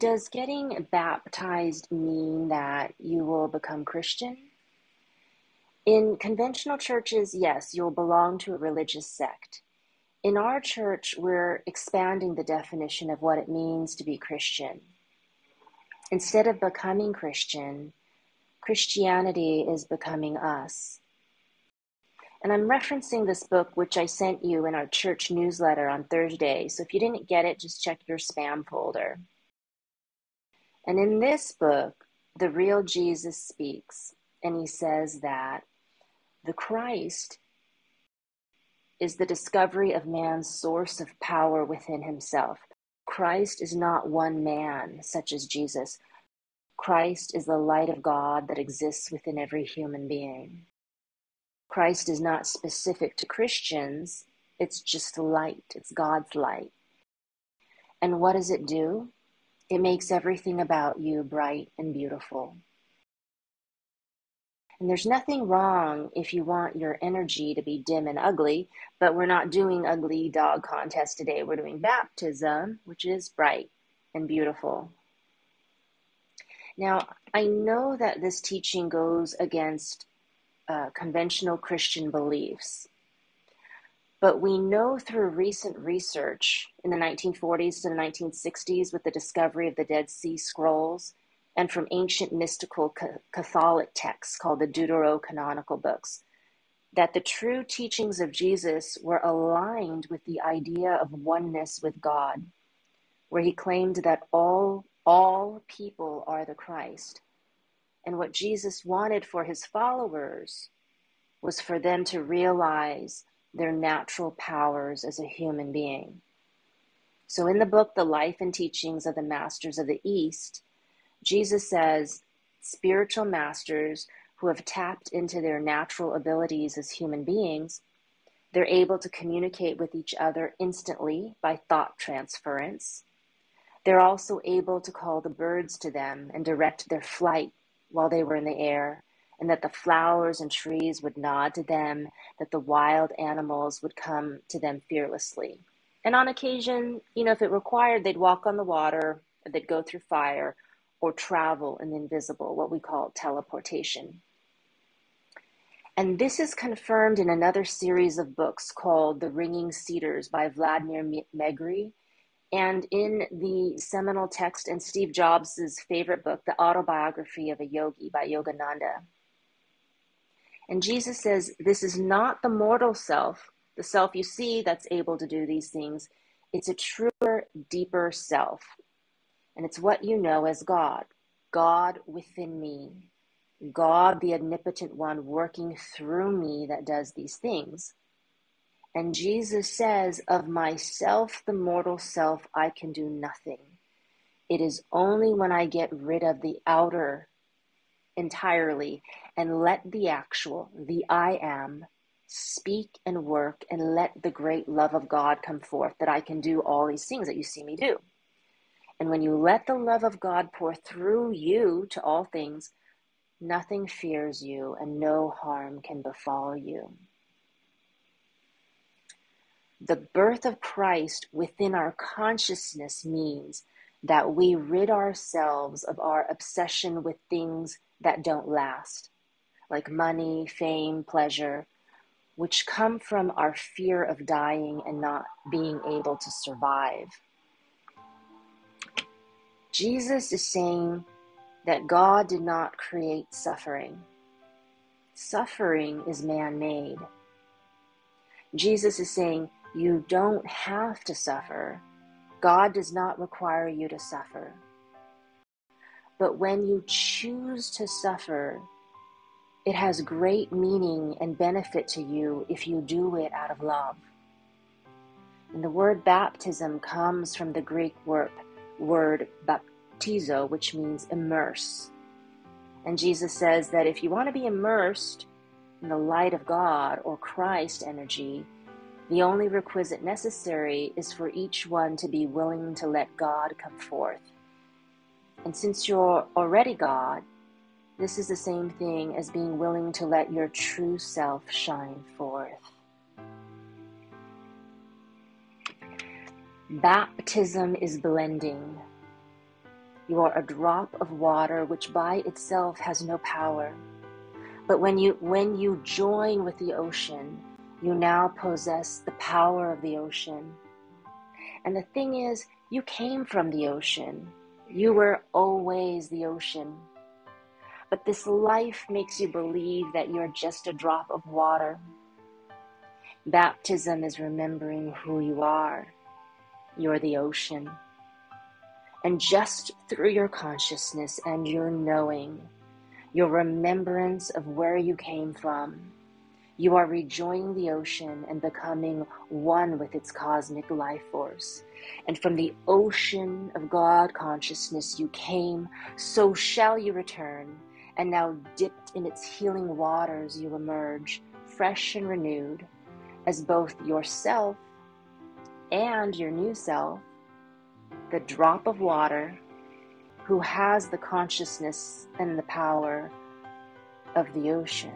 does getting baptized mean that you will become Christian? In conventional churches, yes, you'll belong to a religious sect. In our church, we're expanding the definition of what it means to be Christian. Instead of becoming Christian, Christianity is becoming us. And I'm referencing this book, which I sent you in our church newsletter on Thursday. So if you didn't get it, just check your spam folder. And in this book, the real Jesus speaks, and he says that the Christ is the discovery of man's source of power within himself. Christ is not one man, such as Jesus. Christ is the light of God that exists within every human being. Christ is not specific to Christians. It's just light. It's God's light. And what does it do? It makes everything about you bright and beautiful. And there's nothing wrong if you want your energy to be dim and ugly, but we're not doing ugly dog contest today. We're doing baptism, which is bright and beautiful. Now, I know that this teaching goes against conventional Christian beliefs, but we know through recent research in the 1940s to the 1960s with the discovery of the Dead Sea Scrolls and from ancient mystical Catholic texts called the Deuterocanonical books, that the true teachings of Jesus were aligned with the idea of oneness with God, where he claimed that all people are the Christ. And what Jesus wanted for his followers was for them to realize their natural powers as a human being. So in the book, The Life and Teachings of the Masters of the East, Jesus says spiritual masters who have tapped into their natural abilities as human beings, they're able to communicate with each other instantly by thought transference. They're also able to call the birds to them and direct their flight while they were in the air, and that the flowers and trees would nod to them, that the wild animals would come to them fearlessly. And on occasion, if it required, they'd walk on the water, they'd go through fire, or travel in the invisible, what we call teleportation. And this is confirmed in another series of books called The Ringing Cedars by Vladimir Megri, and in the seminal text in Steve Jobs' favorite book, The Autobiography of a Yogi by Yogananda. And Jesus says, this is not the mortal self, the self you see that's able to do these things. It's a truer, deeper self. And it's what you know as God. God within me. God, the omnipotent one, working through me that does these things. And Jesus says, of myself, the mortal self, I can do nothing. It is only when I get rid of the outer entirely and let the actual, the I am, speak and work and let the great love of God come forth that I can do all these things that you see me do. And when you let the love of God pour through you to all things, nothing fears you and no harm can befall you. The birth of Christ within our consciousness means that we rid ourselves of our obsession with things that don't last, like money, fame, pleasure, which come from our fear of dying and not being able to survive. Jesus is saying that God did not create suffering. Suffering is man-made. Jesus is saying you don't have to suffer. God does not require you to suffer. But when you choose to suffer, it has great meaning and benefit to you if you do it out of love. And the word baptism comes from the Greek word baptizo, which means immerse. And Jesus says that if you want to be immersed in the light of God or Christ energy, the only requisite necessary is for each one to be willing to let God come forth. And since you're already God, this is the same thing as being willing to let your true self shine forth. Baptism is blending. You are a drop of water which by itself has no power. But when you join with the ocean, you now possess the power of the ocean. And the thing is, you came from the ocean. You were always the ocean. But this life makes you believe that you're just a drop of water. Baptism is remembering who you are. You're the ocean. And just through your consciousness and your knowing, your remembrance of where you came from, you are rejoining the ocean and becoming one with its cosmic life force. And from the ocean of God consciousness you came, so shall you return. And now dipped in its healing waters you emerge, fresh and renewed, as both yourself and your new self, the drop of water who has the consciousness and the power of the ocean.